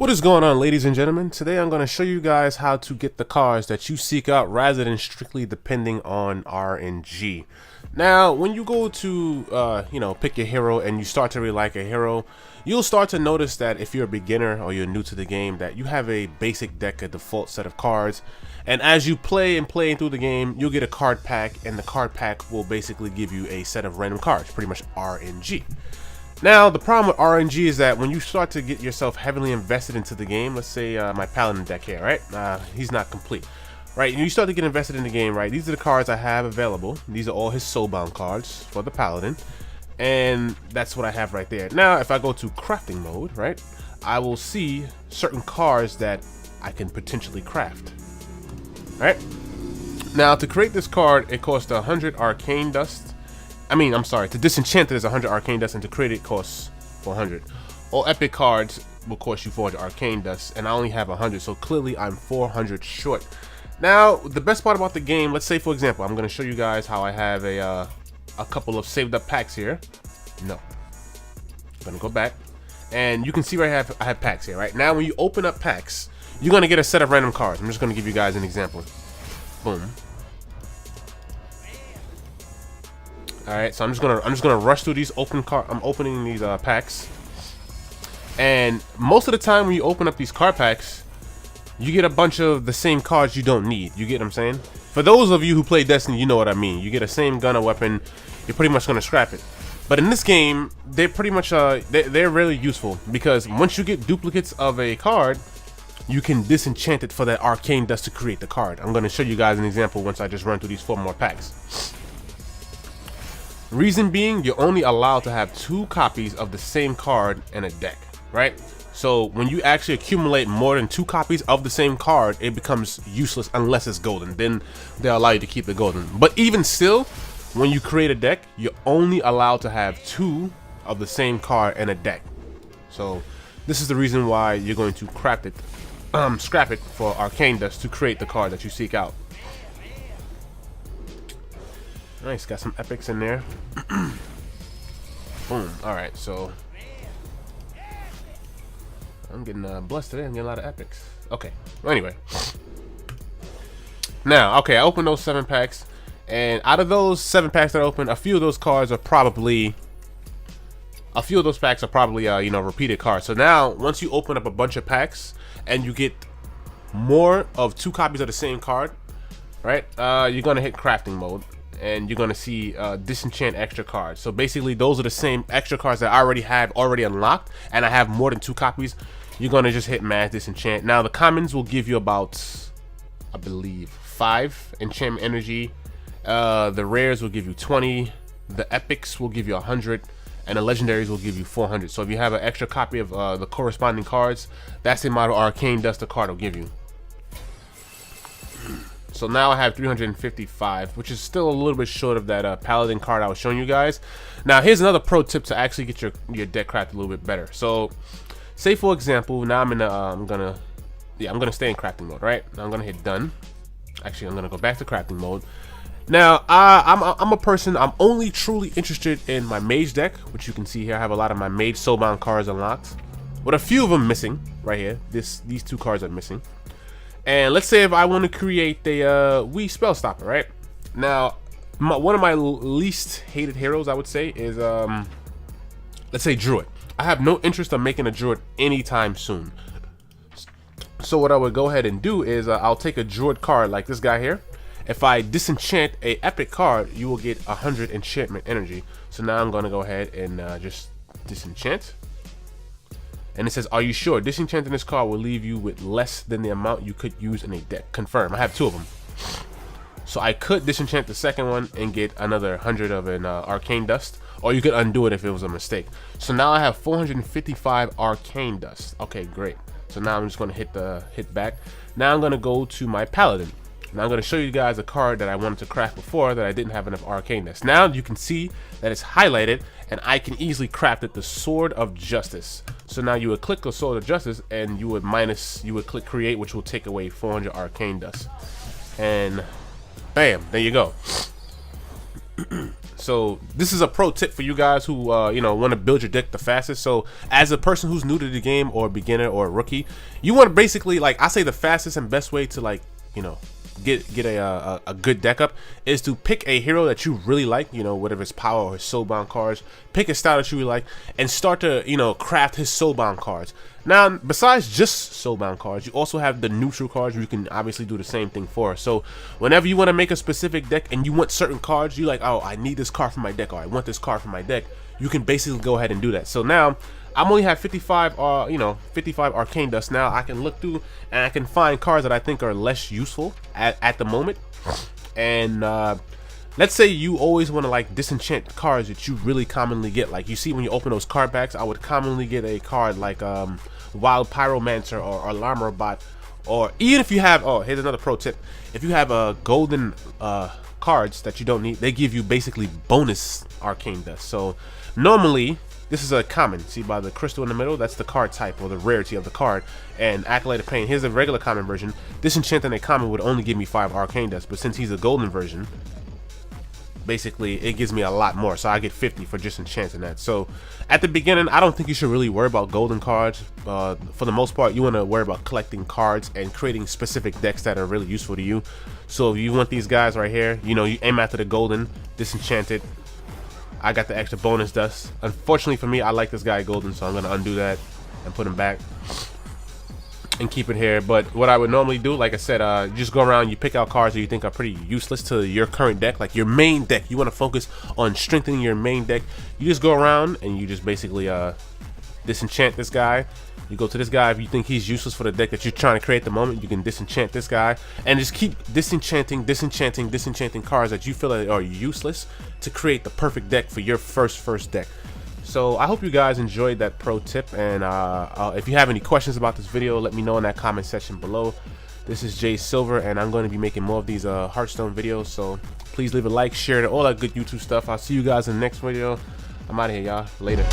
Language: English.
What is going on, ladies and gentlemen? Today I'm going to show you guys how to get the cards that you seek out rather than strictly depending on RnG. Now, when you go to, pick your hero and you start to really like a hero, you'll start to notice that if you're a beginner or you're new to the game, that you have a basic deck, a default set of cards. And as you play through the game, you'll get a card pack, and the card pack will basically give you a set of random cards, pretty much RnG. Now, the problem with RnG is that when you start to get yourself heavily invested into the game, let's say my Paladin deck here, right? He's not complete, right? You start to get invested in the game, right? These are the cards I have available. These are all his soulbound cards for the Paladin, and that's what I have right there. Now, if I go to crafting mode, right, I will see certain cards that I can potentially craft, right? Now, to create this card, it costs 100 arcane dust. To disenchant it is 100 arcane dust, and to create it costs 400. All epic cards will cost you 400 arcane dust, and I only have 100, so clearly I'm 400 short. Now, the best part about the game, let's say for example, I'm going to show you guys how I have a couple of saved up packs here. No, I'm going to go back, and you can see where I have packs here, right? Now, when you open up packs, you're going to get a set of random cards. I'm just going to give you guys an example. Boom. All right, so I'm just gonna rush through these I'm opening these packs, and most of the time when you open up these card packs, you get a bunch of the same cards you don't need. You get what I'm saying? For those of you who play Destiny, you know what I mean. You get a same gun or weapon, you're pretty much gonna scrap it. But in this game, they're pretty much they're really useful, because once you get duplicates of a card, you can disenchant it for that arcane dust to create the card. I'm gonna show you guys an example once I just run through these 4 more packs. Reason being, you're only allowed to have 2 copies of the same card in a deck, right? So when you actually accumulate more than 2 copies of the same card, it becomes useless unless it's golden. Then they'll allow you to keep the golden. But even still, when you create a deck, you're only allowed to have 2 of the same card in a deck. So this is the reason why you're going to scrap it for arcane dust to create the card that you seek out. Nice, got some epics in there. Boom. Alright, so I'm getting blessed today. I'm getting a lot of epics. Okay, well, anyway. Now, okay, I opened those 7 packs, and out of those 7 packs that I opened, a few of those packs are probably repeated cards. So now, once you open up a bunch of packs and you get more of 2 copies of the same card, right, you're gonna hit crafting mode, and you're gonna see disenchant extra cards. So basically, those are the same extra cards that I already have unlocked, and I have more than 2 copies. You're gonna just hit mass disenchant. Now the commons will give you about, I believe, 5 enchantment energy. The rares will give you 20. The epics will give you 100, and the legendaries will give you 400. So if you have an extra copy of the corresponding cards, that's the amount of arcane dust the card will give you. So now I have 355, which is still a little bit short of that Paladin card I was showing you guys. Now here's another pro tip to actually get your deck crafted a little bit better. So say for example, now I'm in the I'm gonna stay in crafting mode, right? Now I'm gonna hit done. Actually, I'm gonna go back to crafting mode. Now I'm a person, I'm only truly interested in my mage deck, which you can see here. I have a lot of my mage soulbound cards unlocked, with a few of them missing right here. These 2 cards are missing. And let's say if I want to create a Wii spell stopper, right? Now, one of my least hated heroes, I would say, is let's say Druid. I have no interest in making a Druid anytime soon. So what I would go ahead and do is I'll take a Druid card like this guy here. If I disenchant a epic card, you will get 100 enchantment energy. So now I'm gonna go ahead and just disenchant. And it says, are you sure? Disenchanting this card will leave you with less than the amount you could use in a deck. Confirm. I have 2 of them. So I could disenchant the second one and get another 100 of an arcane dust. Or you could undo it if it was a mistake. So now I have 455 arcane dust. Okay, great. So now I'm just going to hit back. Now I'm going to go to my Paladin. Now I'm going to show you guys a card that I wanted to craft before that I didn't have enough arcane dust. Now you can see that it's highlighted, and I can easily craft it, the Sword of Justice. So now you would click the Sword of Justice, and you would click create, which will take away 400 arcane dust. And bam, there you go. So this is a pro tip for you guys who you know, want to build your deck the fastest. So as a person who's new to the game, or a beginner or a rookie, you want to basically, like, I say the fastest and best way to, like, you know, get a good deck up is to pick a hero that you really like, you know, whatever his power or his soulbound cards. Pick a style that you really like and start to, you know, craft his soulbound cards. Now, besides just soulbound cards, you also have the neutral cards you can obviously do the same thing for. So whenever you want to make a specific deck and you want certain cards, you like, oh, I need this card for my deck, or I want this card for my deck, you can basically go ahead and do that. So now I'm only have 55 you know, 55 arcane dust. Now I can look through and I can find cards that I think are less useful at the moment. And let's say you always want to, like, disenchant cards that you really commonly get. Like, you see when you open those card packs, I would commonly get a card like Wild Pyromancer or Llama Bot, or even if you have, oh, here's another pro tip, if you have golden cards that you don't need, they give you basically bonus arcane dust. So normally this is a common, see by the crystal in the middle, that's the card type or the rarity of the card. And Acolyte of Pain, here's a regular common version. Disenchanting a common would only give me 5 arcane dust, but since he's a golden version, basically it gives me a lot more, so I get 50 for just enchanting that. So at the beginning, I don't think you should really worry about golden cards. For the most part, you want to worry about collecting cards and creating specific decks that are really useful to you. So if you want these guys right here, you know, you aim after the golden, disenchant it. I got the extra bonus dust. Unfortunately for me, I like this guy golden, so I'm gonna undo that and put him back and keep it here. But what I would normally do, like I said, you just go around, you pick out cards that you think are pretty useless to your current deck, like your main deck. You want to focus on strengthening your main deck. You just go around and you just basically disenchant this guy. You go to this guy. If you think he's useless for the deck that you're trying to create at the moment, you can disenchant this guy and just keep disenchanting cards that you feel that are useless to create the perfect deck for your first deck. So I hope you guys enjoyed that pro tip, and if you have any questions about this video, let me know in that comment section below. This is Jay Silver, and I'm going to be making more of these Hearthstone videos, so please leave a like, share it, all that good YouTube stuff. I'll see you guys in the next video. I'm out of here, y'all. Later.